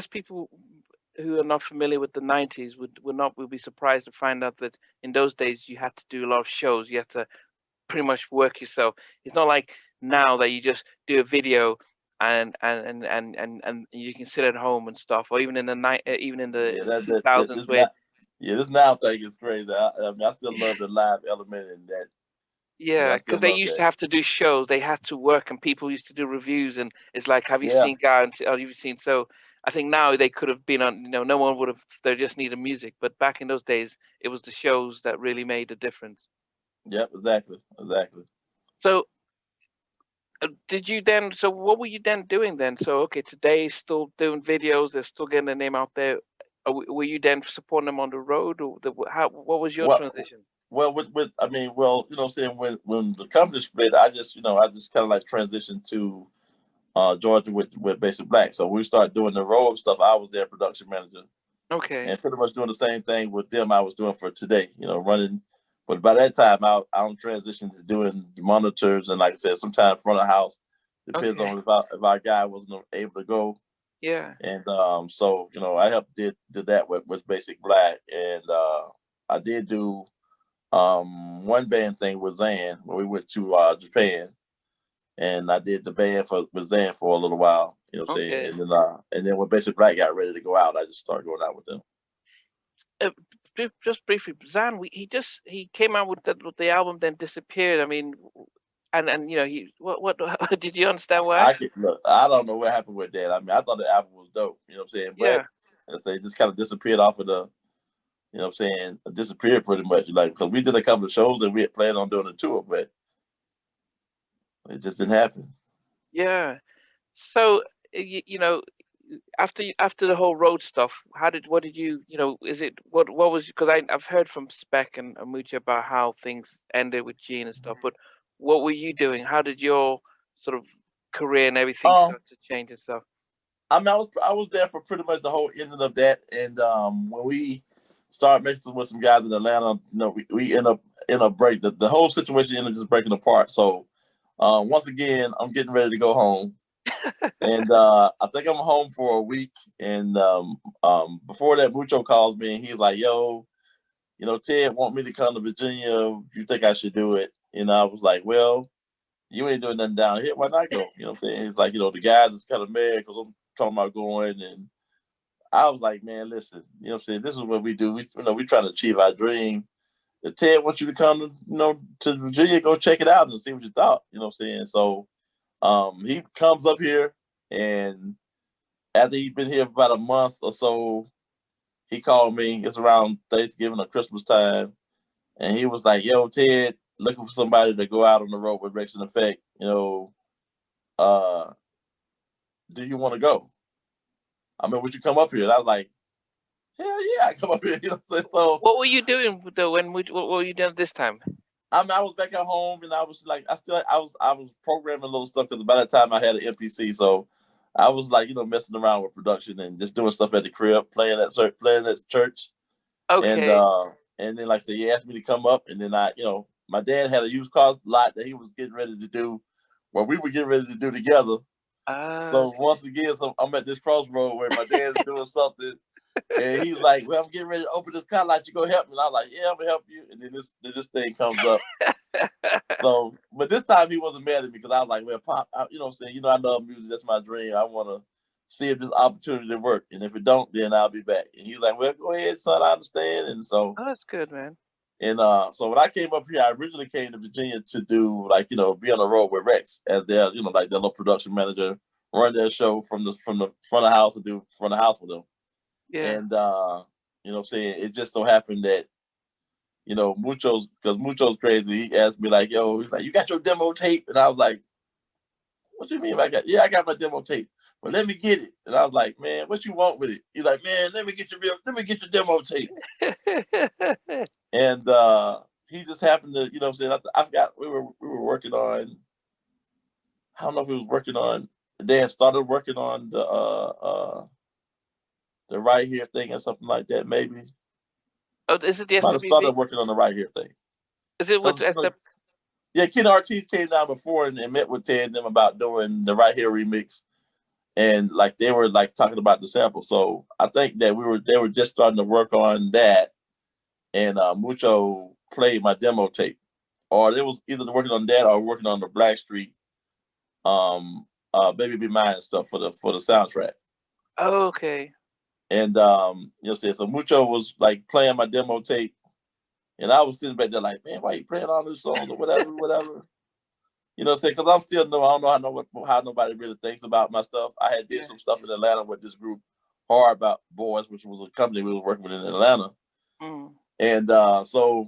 guess people who are not familiar with the 90s would be surprised to find out that in those days you had to do a lot of shows. You had to pretty much work yourself. It's not like now that you just do a video and you can sit at home and stuff, or even in the even in the Yeah, that, that, that 2000s this where now, yeah, this now thing is crazy. I mean, I still love the live element in that. Yeah, yeah, I because still they love used that. to have to do shows, they had to work, and people used to do reviews, and it's like, have you Yeah, seen Guy? Or have you seen? So I think now they could have been on. No one would have. They just needed music, but back in those days, it was the shows that really made a difference. yep, exactly, exactly. So did you then? So what were you then doing then? So okay, today still doing videos, they're still getting their name out there. Were you then supporting them on the road, or how? What was your Well, transition? with I mean, well, you know, what I'm saying when the company split, I just kind of like transitioned to Georgia with Basic Black. So we started doing the road stuff. I was their production manager, Okay, and pretty much doing the same thing with them I was doing for today, you know, running. But by that time, I'm transitioned to doing the monitors and, like I said, sometimes front of house. Depends okay, on if our guy wasn't able to go. yeah, And so you know, I helped did that with Basic Black, and I did do one band thing with Zan where we went to Japan, and I did the band with Zan for a little while. You know what I'm saying? okay. And then when Basic Black got ready to go out, I just started going out with them. Uh, just briefly, Zan, he came out with the album, then disappeared. I mean, and he what did you understand why? I could look. I don't know what happened with that. I mean, I thought the album was dope. You know what I'm saying? But Yeah. I say it just kind of disappeared off of the. You know what I'm saying? It disappeared pretty much. Like because we did a couple of shows and we had planned on doing a tour, but it just didn't happen. Yeah. So, you know, after the whole road stuff, what did is it what was, because I've heard from Spec and Amucha about how things ended with Gene and stuff, but what were you doing? How did your sort of career and everything Um, start to change and stuff? I mean, I was there for pretty much the whole ending of that, and when we started mixing with some guys in Atlanta, you know, we end up break the whole situation ended up just breaking apart. So once again, I'm getting ready to go home, and I think I'm home for a week. And before that, Mucho calls me and he's like, "Yo, you know, Ted want me to come to Virginia. You think I should do it?" And I was like, "Well, you ain't doing nothing down here. Why not go?" You know what I'm saying? It's like, you know, the guys is kind of mad because I'm talking about going. And I was like, man, listen, you know what I'm saying? This is what we do. We try to achieve our dream. If Ted wants you to come to Virginia, go check it out and see what you thought. You know what I'm saying? So he comes up here, and after he'd been here for about a month or so, he called me. It's around Thanksgiving or Christmas time. And he was like, yo, Ted, looking for somebody to go out on the road with Rex and Effect. You know, uh, do you want to go? I mean, would you come up here? And I was like, hell yeah, I come up here. You know what I'm saying? So What were you doing though what were you doing this time? I mean, I was back at home, and I was like, I was programming little stuff because by that time I had an MPC, so I was like, you know, messing around with production and just doing stuff at the crib, playing at church, and Okay. uh, and then like I said, he asked me to come up, and then my dad had a used car lot that he was getting ready to do, what we were getting ready to do together. So Okay. once again, I'm at this crossroad where my dad's doing something. And he's like, "Well, I'm getting ready to open this car lot. You go help me." And I'm like, "Yeah, I'm gonna help you." And then this thing comes up. So, but this time he wasn't mad at me because I was like, "Well, Pop, you know what I'm saying? You know, I love music. That's my dream. I want to see if this opportunity work. And if it don't, then I'll be back." And he's like, "Well, go ahead, son. I understand." And so, Oh, that's good, man. so when I came up here, I originally came to Virginia to do like be on the road with Rex as their like their little production manager, run their show from the front of house and do front of house with them. Yeah. And you know what I'm saying, it just so happened that Mucho's crazy. He asked me like, "Yo," he's like, "You got your demo tape?" And I was like, "What you mean? I got my demo tape. Well, let me get it." And I was like, "Man, what you want with it?" He's like, "Man, let me get your demo tape." And he just happened to, you know what I'm saying, I forgot we were working on, I don't know if he was working on, they had started working on the right here thing or something like that, maybe. Oh, is it the Might have started SWV? working on the right here thing. Is it with Because yeah, Ken Ortiz came down before and met with Ted and them about doing the Right Here remix. and like they were like talking about the sample. So I think that they were just starting to work on that, and Mucho played my demo tape, or they was either working on that or working on the Blackstreet Baby Be Mine stuff for the soundtrack. Oh, okay. And so Mucho was like playing my demo tape, and I was sitting back there like, man, why you playing all these songs or whatever, whatever. Because I'm still I don't know how nobody really thinks about my stuff. I had did Yeah. some stuff in Atlanta with this group, Hard About Boys, which was a company we were working with in Atlanta. Mm. And so,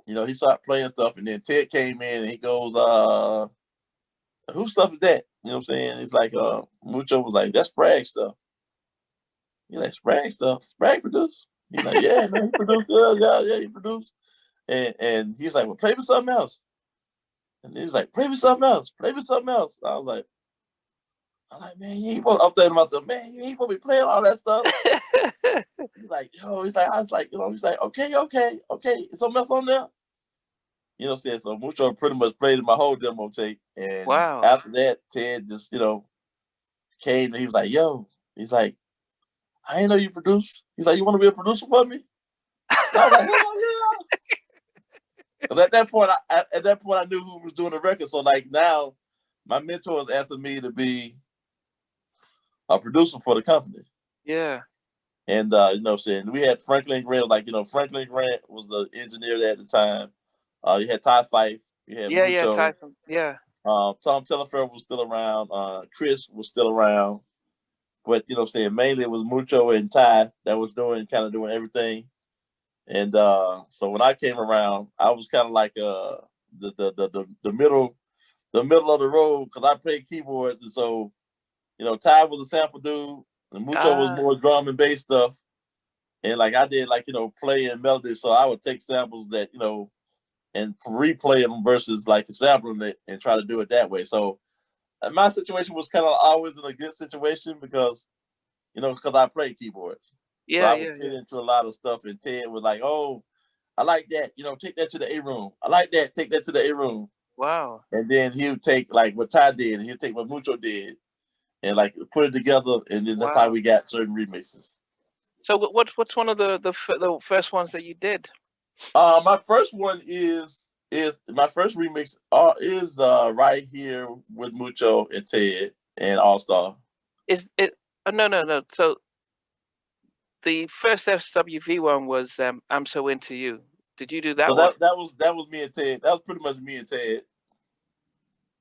he started playing stuff, and then Ted came in and he goes, whose stuff is that? You know what I'm saying? It's like Mucho was like, that's Sprague stuff. He's like, Sprague stuff? Sprague produced? He's like, yeah, man, he produced, yeah, he produced. And he's like, well, play me something else. And he was like, play me something else. Play me something else. I was like, man, you ain't supposed to, I'm saying to myself, man, you ain't supposed to be playing all that stuff. He's like, he's like, I was like, he's like, okay, something else on there. You know what I'm saying? So Mucho pretty much played my whole demo tape. And Wow. after that, Ted just, came and he was like, he's like, I ain't know you produce. He's like, you want to be a producer for me? And I was like, hell yeah. Because at that point, I knew who was doing the record. So like now, my mentor is asking me to be a producer for the company. Yeah. And you know what I'm saying? We had Franklin Grant, Franklin Grant was the engineer there at the time. You had Ty Fife, you had Yeah, yeah, Mucho. Tyson. Yeah. Tom Telefero was still around. Chris was still around. But you know what I'm saying? Mainly it was Mucho and Ty that was doing everything. And so when I came around, I was kind of like the middle of the road because I played keyboards, and so Ty was a sample dude, and Mucho was Ah, more drum and bass stuff, and like I did play and melody, so I would take samples that and replay them versus like sampling it and try to do it that way. So my situation was kind of always in a good situation because I played keyboards. So yeah, I would yeah, fit yeah. into a lot of stuff, and Ted was like, "Oh, I like that. Take that to the A room. I like that. Take that to the A room." Wow. And then he would take like what Ty did, and he'd take what Mucho did, and like put it together, and then that's how Wow. we got certain remixes. So what's one of the first ones that you did? My first one is my first remix is right here with Mucho and Ted and All Star. Is it? Oh, no, no, no. So the first SWV one was "I'm So Into You." Did you do So that one? that was me and Ted. That was pretty much me and Ted.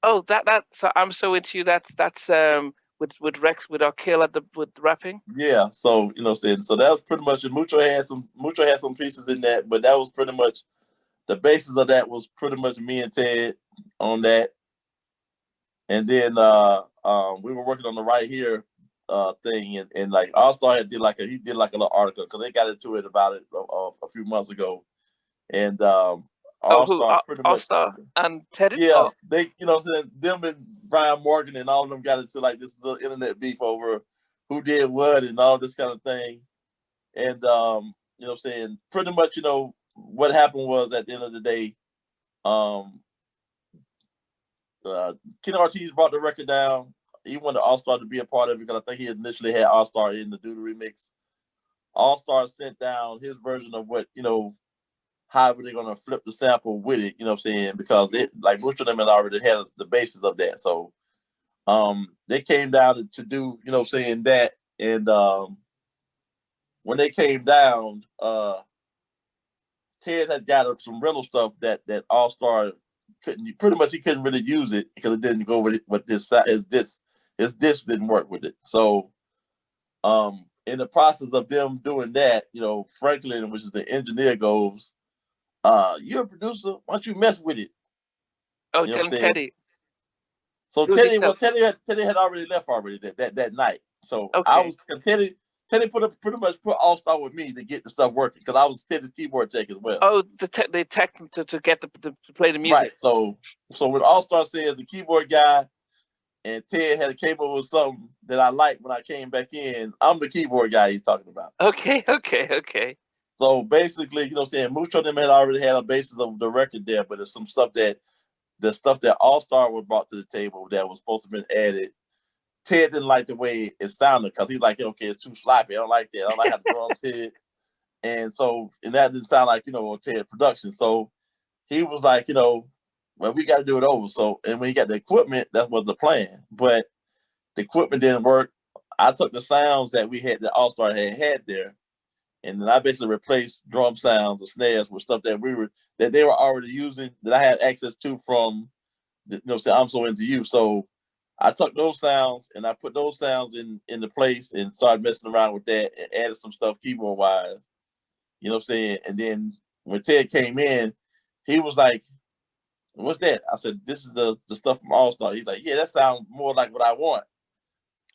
Oh, that. So "I'm So Into You." That's with Rex with Kill at the with rapping. Yeah. So saying so that was pretty much it. Mucho had some pieces in that, but that was pretty much the basis of that was pretty much me and Ted on that. And then we were working on the right here thing, and like All Star did like a little article because they got into it about it a few months ago, and Oh, All who? Star pretty All much Star and Teddy? yeah Oh, they saying them and Brian Morgan and all of them got into like this little internet beef over who did what and all this kind of thing, and saying pretty much what happened was at the end of the day. Um, Ken Ortiz brought the record down. He wanted All Star to be a part of it because I think he initially had All Star in to do the remix. All Star sent down his version of what how were they gonna flip the sample with it. You know what I'm saying? Because it like most of them had already had the basis of that. So they came down to do saying that, and when they came down, Ted had got some rental stuff that All Star couldn't pretty much he couldn't really use it because it didn't go with it. But his disc didn't work with it. So in the process of them doing that, Franklin, which is the engineer, goes, "You're a producer. Why don't you mess with it?" oh, You know what I'm telling saying? Teddy. So Who's he tell? Teddy had already left already that night. So I Okay. was Teddy pretty much put All Star with me to get the stuff working because I was Teddy's keyboard tech as well. Oh, the tech to get to play the music. Right. So when All Star says the keyboard guy and Ted had came up with something that I liked when I came back in, I'm the keyboard guy he's talking about. Okay, okay, okay. So basically, saying Mucho and them had already had a basis of the record there, but there's some stuff that All Star was brought to the table that was supposed to have been added Ted didn't like the way it sounded because he's like, okay, it's too sloppy. I don't like that. I don't like how the drums hit. And so, and that didn't sound like, Ted production. So he was like, well, we got to do it over. So, and when he got the equipment, that was the plan. But the equipment didn't work. I took the sounds that we had, that All Star had there, and then I basically replaced drum sounds, the snares, with stuff that they were already using, that I had access to from, say I'm So Into You. So I took those sounds and I put those sounds in the place and started messing around with that and added some stuff keyboard wise. You know what I'm saying? And then when Ted came in, he was like, "What's that?" I said, "This is the stuff from All Star." He's like, "Yeah, that sounds more like what I want."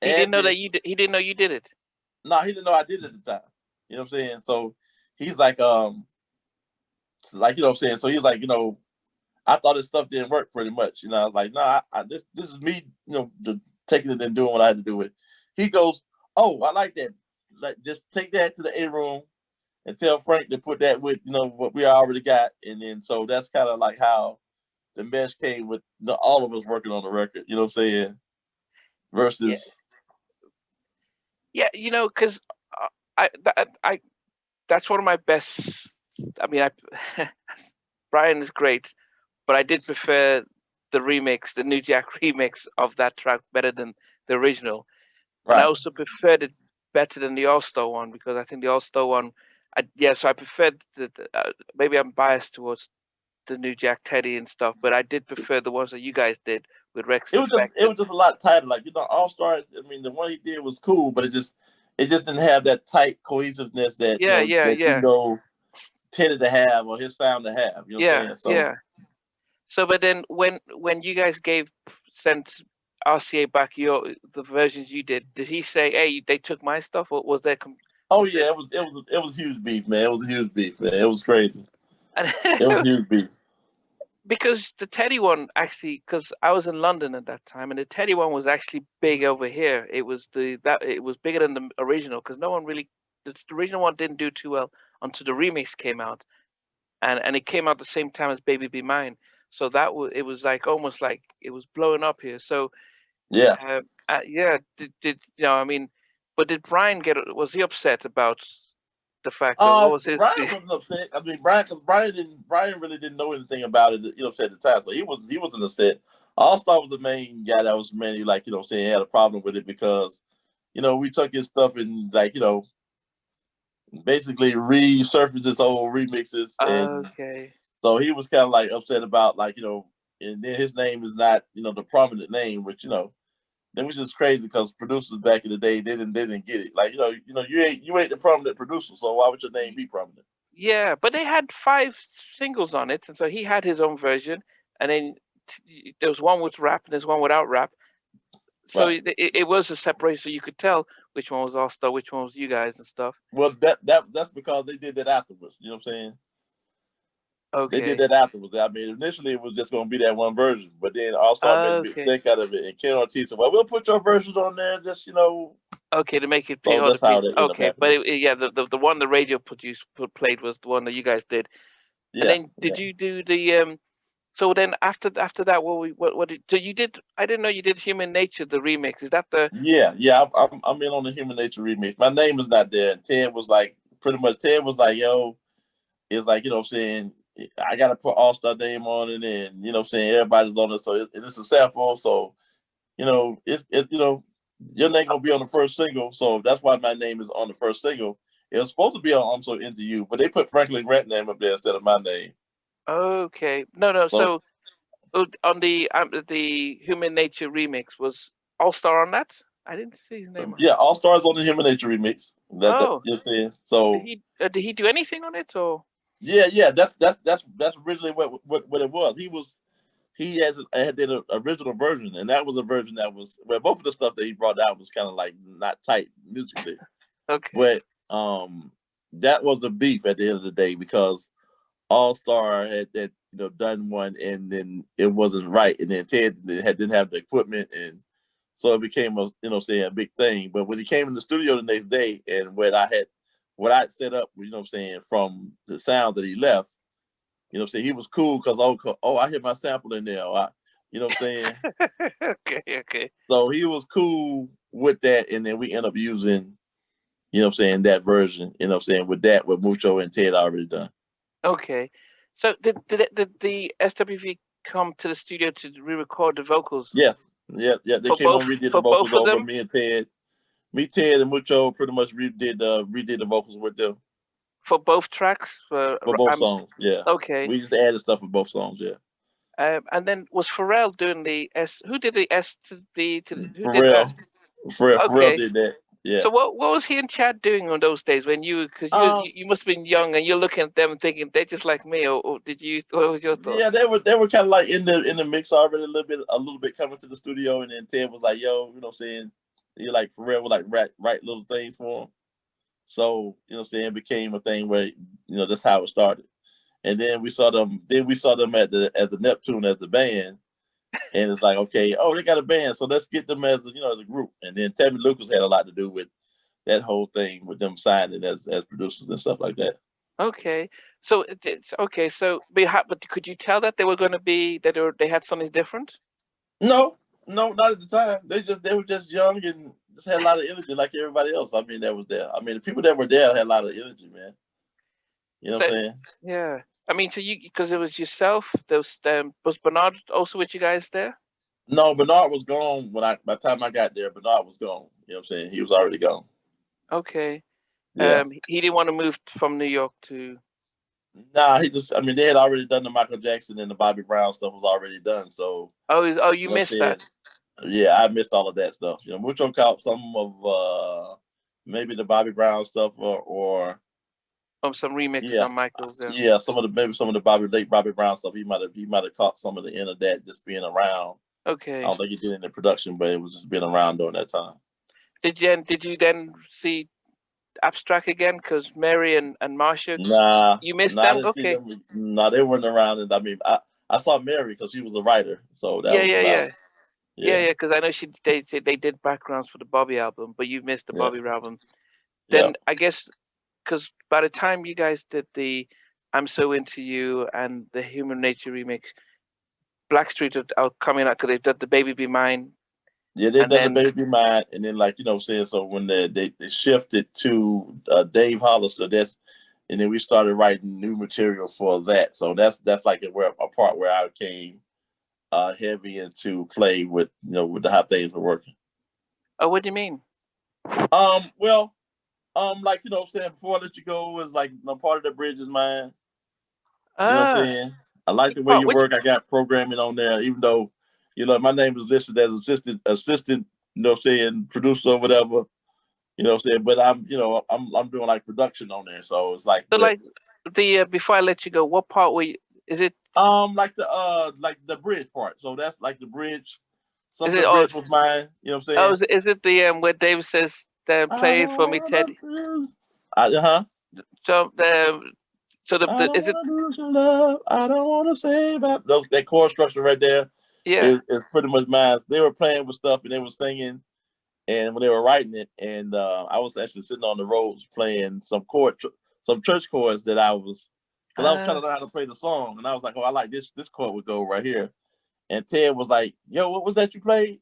He didn't And know then, that he didn't know you did it. no, he didn't know I did it at the time. You know what I'm saying? So he's like, you know what I'm saying? So he's like, I thought his stuff didn't work pretty much. I was like, nah, this is me, taking it and doing what I had to do with it. He goes, "Oh, I like that. Like, just take that to the A room and tell Frank to put that with, what we already got." And then, so that's kind of like how the mesh came with all of us working on the record, you know what I'm saying? Yeah, Versus, yeah, because I that's one of my best. I mean, Brian is great, but I did prefer the New Jack remix of that track better than the original, and I right. also preferred it better than the All Star one because I think the All Star one, so I preferred maybe I'm biased towards the New Jack Teddy and stuff, but I did prefer the ones that you guys did with Rex It and was just Speck. it was just a lot tighter. Like, All Star. I mean, the one he did was cool, but it just didn't have that tight cohesiveness that Yeah, yeah, yeah, tended to have, or his sound to have. You know what I'm yeah, saying? So yeah. So, but then when you guys sent RCA back the versions you did he say, "Hey, they took my stuff," or was there? oh Was there yeah, it was huge beef, man. It was a huge beef, man. It was crazy. and It was a huge beef. because the Teddy one actually, because I was in London at that time, and the Teddy one was actually big over here. It was it was bigger than the original because no one really the original one didn't do too well until the remix came out, and it came out the same time as Baby Be Mine. So it was like almost like it was blowing up here. So Yeah. yeah, did I mean, but did Brian was he upset about the fact that what was his Brian wasn't upset. I mean, Brian really didn't know anything about it. At the time, so he wasn't upset. All Star was the main guy that was mainly like, saying had a problem with it because, we took his stuff and, like, basically resurfaced his old remixes, and okay. so he was kind of like upset about, like, and then his name is not, the prominent name, which, that was just crazy because producers back in the day, they didn't get it. Like, you ain't the prominent producer, so why would your name be prominent? Yeah, but they had 5 singles on it, and so he had his own version, and then there was one with rap and there's one without rap. So Right. it was a separation, so you could tell which one was All Star, which one was you guys and stuff. Well, that's because they did that afterwards. You know what I'm saying? They did Okay. that afterwards. I mean, initially it was just going to be that one version, but then All Star made a Okay. mistake out of it, and Ken Ortiz said, "Well, we'll put your versions on there, just." Okay, to make it So all the that's how people. that ended up Okay, but happening. yeah, the one the radio played was the one that you guys did. And Yeah, then yeah, did you do the? So then after that, what did so you did? I didn't know you did Human Nature, the remix. Is that the? yeah. I'm in on the Human Nature remix. My name is not there, and Ted was like, pretty much. Ted was like, "Yo," it's like, what I'm saying, I got to put All Star name on it, and what I'm saying, everybody's on it, so it's a sample, so your name gonna be on the first single, so that's why my name is on the first single. It was supposed to be on "I'm So Into You," but they put Franklin Grant name up there instead of my name. Okay, no. So So on the Human Nature remix was All Star on that? I didn't see his name on. yeah, All Stars on the Human Nature remix. That Oh, you know what I'm saying? So did he do anything on it or? yeah. That's originally what it was. Had did an original version, and that was a version that was where both of the stuff that he brought out was kind of like not tight musically. Okay. But that was the beef at the end of the day because All Star had done one, and then it wasn't right, and then Ted didn't have the equipment, and so it became a saying a big thing. But when he came in the studio the next day, and what I set up, saying, from the sound that he left, saying, he was cool because, oh, I hear my sample in there. You know what I'm saying? Okay, okay. So he was cool with that, and then we end up using, you know what I'm saying, that version, you know what I'm saying, with that, what Mucho and Ted already done. Okay. So did the SWV come to the studio to re-record the vocals Yeah, yeah, yeah. They for came both on, redid the for both vocals of over them? me and Ted. Me, Ted, and Mucho pretty much redid the vocals with them For both tracks? for both songs. Yeah, Okay. we just added stuff for both songs. Yeah, And then was Pharrell doing the S? Who did the S to B to who did that? Pharrell, Pharrell Okay. did that. Yeah. So what was he and Chad doing on those days when because Um. you must have been young and you're looking at them and thinking they're just like me, or did you? What was your Yeah, thoughts? they were kind of like in the mix already a little bit coming to the studio, and then Ted was like, "Yo, you know what I'm saying?" He like Pharrell would like write little things for him. So, you know what I'm saying, it became a thing where, that's how it started. And then we saw them at the Neptune as the band. And it's like, okay, oh, they got a band, so let's get them as a group. And then Tammy Lucas had a lot to do with that whole thing with them signing as producers and stuff like that. Okay. So it's okay. So but could you tell that they were going to be that they had something different? No, no, not at the time. They were just young and just had a lot of energy like everybody else. I mean, that was there. I mean, the people that were there had a lot of energy, man. You know what So I'm saying? yeah. I mean, so you because it was yourself. There was Bernard also with you guys there? No, Bernard was gone by the time I got there. Bernard was gone. You know what I'm saying? He was already gone. Okay. Yeah. He didn't want to move from New York to. Nah, I mean, they had already done the Michael Jackson and the Bobby Brown stuff was already done. So, Oh, you you know what I'm missed saying? that. Yeah, I missed all of that stuff. Mucho caught some of maybe the Bobby Brown stuff or Some remixes yeah, on Michael's. Yeah. yeah, maybe some of the late Bobby Brown stuff. He might have caught some of the end of that just being around. I Okay. don't think he did any production, but it was just being around during that time. Did you then see Abstract again? Because Mary and Marsha, Nah, you missed nah, I them. didn't see Okay. them. Nah, they weren't around. And I mean, I saw Mary because she was a writer, so that Yeah, was yeah, about yeah, it. yeah, Yeah, yeah. Because I know they did backgrounds for the Bobby album, but you missed the yeah, Bobby album. yeah. Then I guess because by the time you guys did the "I'm So Into You" and the Human Nature remix, Blackstreet are coming out because they've done the "Baby Be Mine," Yeah, they and done the then baby mine, and then like saying so when they shifted to Dave Hollister, and then we started writing new material for that. So that's like a part where I came heavy into play with with the how things were working. oh, what do you mean? Well, like saying before I let you go was like part of the bridge is mine. You know what I'm Ah, saying? I like the way oh, you which work. I got programming on there, even though my name is listed as assistant. Saying producer or whatever. You know what I'm saying? But I'm doing like production on there. So it's like, so but like the before I let you go, what part were you? Is it like the bridge part. So that's like the bridge. Some is of it the oh bridge was mine. You know what I'm oh saying? is it the where Dave says I play it don't for me, wanna Teddy? do. Uh-huh. So I don't is it wanna lose your love. I don't wanna say about that chord structure right there yeah is pretty much mine. They were playing with stuff and they were singing and when they were writing it, and I was actually sitting on the roads playing some church chords that because I was trying ah to learn how to play the song, and I was like, oh, I like this chord would go right here, and Ted was like, yo, what was that you played?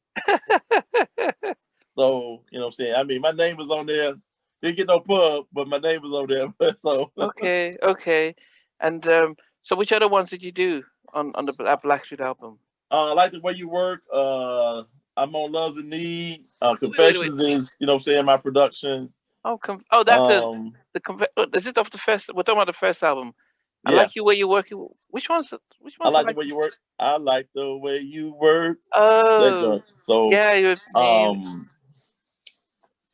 So what I'm saying, I mean, my name was on there. Didn't get no pub, but my name was on there. So okay and so which other ones did you do on the Blackstreet album? I like the way you work. I'm on Love's in Need. Wait. Confessions is my production. Oh, that's Um, is it off the first? We're talking about the first album. I yeah. like you where you're working. Which I ones I like the like? way you work. I like the way you work. That Oh, joint. So, yeah, you mean.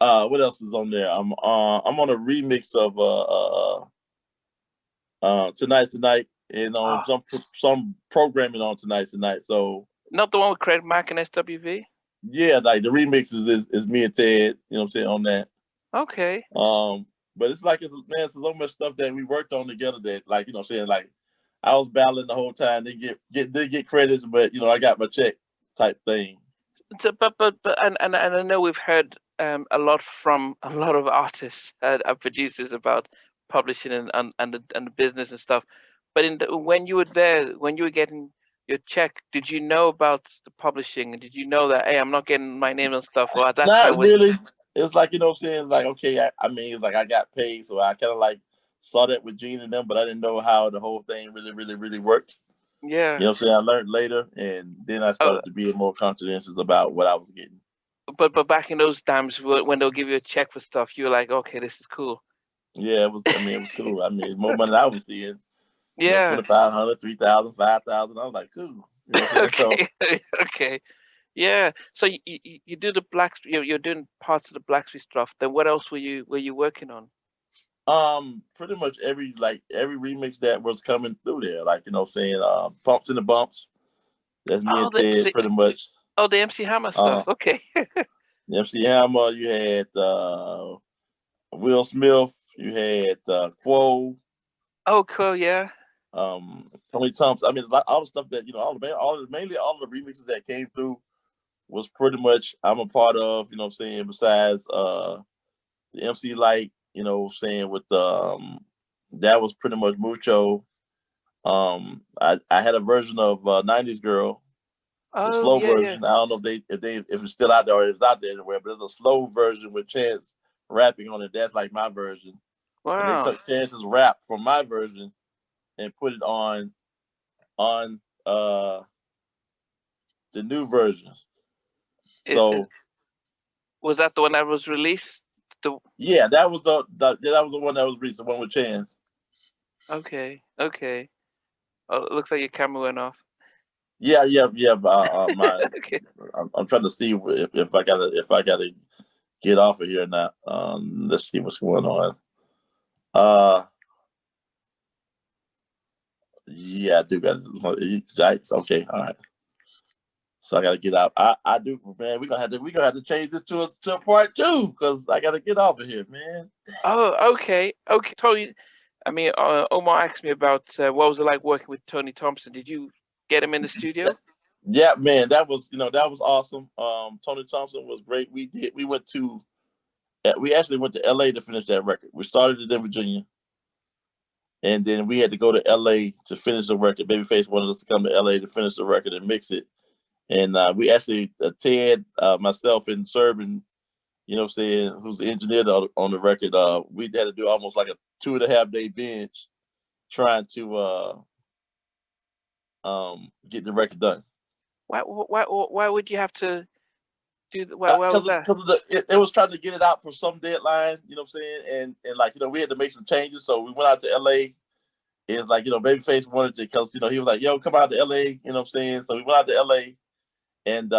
um, what else is on there? I'm on a remix of Tonight, and on Ah, some programming on Tonight. So, not the one with Craig Mack and SWV. yeah, like the remix is me and Ted. You know what I'm saying on that. Okay. Um, but it's so much stuff that we worked on together that like what I'm saying like I was battling the whole time. They get credits, but I got my check type thing. So, but and I know we've heard a lot from a lot of artists and producers about publishing and the business and stuff. But when you were there, when you were getting your check, did you know about the publishing, and did you know that, hey, I'm not getting my name and stuff? Or at that time Not was really. It's like, what I'm saying, like, okay, I mean, it's like I got paid, so I kind of like saw that with Gene and them, but I didn't know how the whole thing really, really, really worked. yeah. What I'm saying? I learned later, and then I Oh, started to be more conscientious about what I was getting. but back in those times when they'll give you a check for stuff, you were like, okay, this is cool. Yeah, it was. I mean, it was cool. I mean, more money than I was seeing. Yeah. 2,500, 3,000, 5,000. I was like, cool. You know what I'm saying? So, Okay. Okay. Yeah. So you do the blacks. You're doing parts of the Blackstreet stuff. Then what else were you working on? pretty much every remix that was coming through there, like, what I'm saying, Pumps in the Bumps. That's me Oh, and Ted, pretty much. the MC Hammer Uh, stuff. Okay. MC Hammer. You had Will Smith. You had Quo. Oh, cool. Yeah. Tony Thompson. I mean, all the stuff that mainly all the remixes that came through was pretty much I'm a part of. You know what I'm saying? Besides the MC Light. Saying with that was pretty much Mucho. I had a version of '90s Girl, the Oh, slow yeah, yeah. version. I don't know if it's still out there or if it's out there anywhere, but there's a slow version with Chance rapping on it. That's like my version, and they Wow. took Chance's rap from my version and put it on the new version. It So was that the one that was released? The yeah, that was the one that was released, the one with Chance. Okay. Okay. Oh, it looks like your camera went off. Yeah, yeah, yeah. My Okay. I'm trying to see if I gotta get off of here now. Let's see what's going on. Uh, yeah, I do got yikes. Okay, all right. So I gotta get out. I do, man. We gonna have to change this to a part two because I gotta get off of here, man. Oh, okay. Okay. Tony, I mean, Omar asked me about what was it like working with Tony Thompson. Did you get him in the studio? Yeah, man, that was awesome. Tony Thompson was great. We actually went to LA to finish that record. We started it in Virginia, and then we had to go to LA to finish the record. Babyface wanted us to come to LA to finish the record and mix it. And we actually, Ted, myself, and Serban, saying, who's the engineer on the record, we had to do almost like a 2.5 day binge trying to get the record done. Why would you have to do that? Why was Because that? it was trying to get it out for some deadline, you know what I'm saying? And like, we had to make some changes. So we went out to LA. It's like, Babyface wanted to, because, he was like, yo, come out to LA, you know what I'm saying? So we went out to LA. And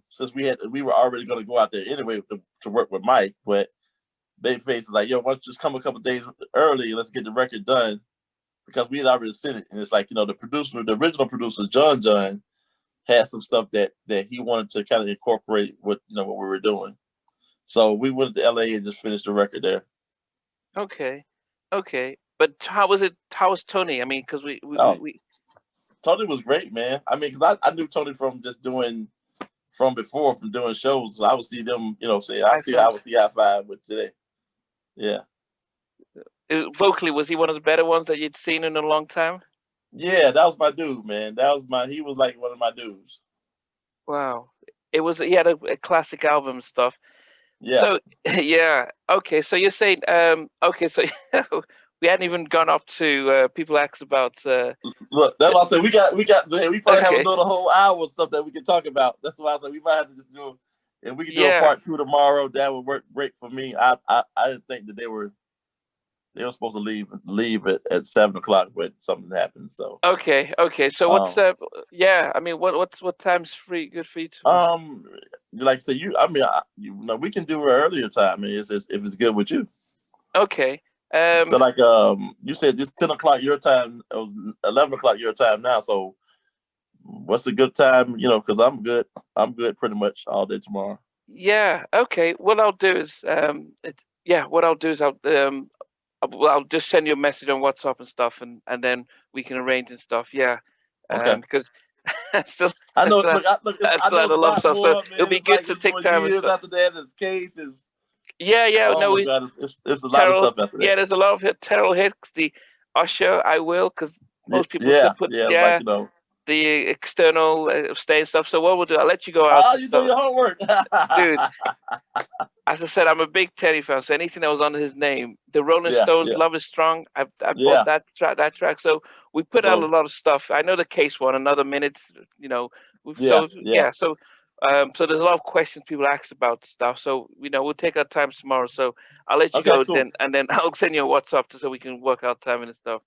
since we were already going to go out there anyway to work with Mike, but Babyface is like, yo, why don't you just come a couple days early and let's get the record done, because we had already sent it. And it's like, the original producer, John, had some stuff that he wanted to kind of incorporate with, what we were doing. So we went to LA and just finished the record there. Okay. Okay. But how was it? How was Tony? I mean, because Oh, we Tony was great, man. I mean, because I knew Tony from just from before, from doing shows. So I would see them, say, I I said would see high five with today. Yeah. vocally, was he one of the better ones that you'd seen in a long time? Yeah, that was my dude, man. He was like one of my dudes. Wow. He had a classic album and stuff. Yeah. So yeah, okay. So you're saying okay. So we hadn't even gone up to people asked about Look, that's why I said we probably have okay. another whole hour of stuff that we can talk about. That's why I said we might have to just do, if we can do a Yeah. part two tomorrow, that would work great for me. I didn't think that they were supposed to leave at 7 o'clock, but something happened. So Okay. Okay. So what's um yeah, I mean what time's free good for you to um like I said, we can do an earlier time. If it's good with you. okay. So Um like you said this 10 o'clock your time. It was 11 o'clock your time now. So what's a good time? Because I'm good. I'm good pretty much all day tomorrow. yeah, okay. What I'll do is yeah, what I'll do is I'll just send you a message on WhatsApp and stuff and then we can arrange and stuff. Yeah. Okay. Because I still I I know. still Look, I I still know had a it's lot of not stuff. So more, it'll man. be It's good like to it's take more time and years stuff. after that. It's case is. Yeah, yeah, Oh no, my we God, it's a lot of Terrell. stuff after that. Yeah, there's a lot of Terrell hits. The Usher, I will, because most people still Yeah, put yeah. Like yeah. the external stay and stuff. So what we'll do, I'll let you go out Oh, to you do stuff, your homework. dude. As I said, I'm a big Teddy fan. So anything that was under his name, the Rolling Yeah, Stones, yeah, "Love Is Strong," I bought yeah. that track. So we put out a So lot of stuff. I know the Case one, Another Minute. You know, yeah, so yeah. yeah. So there's a lot of questions people ask about stuff. So we'll take our time tomorrow. So I'll let you Okay, go cool. then, and then I'll send you a WhatsApp so we can work out timing and stuff.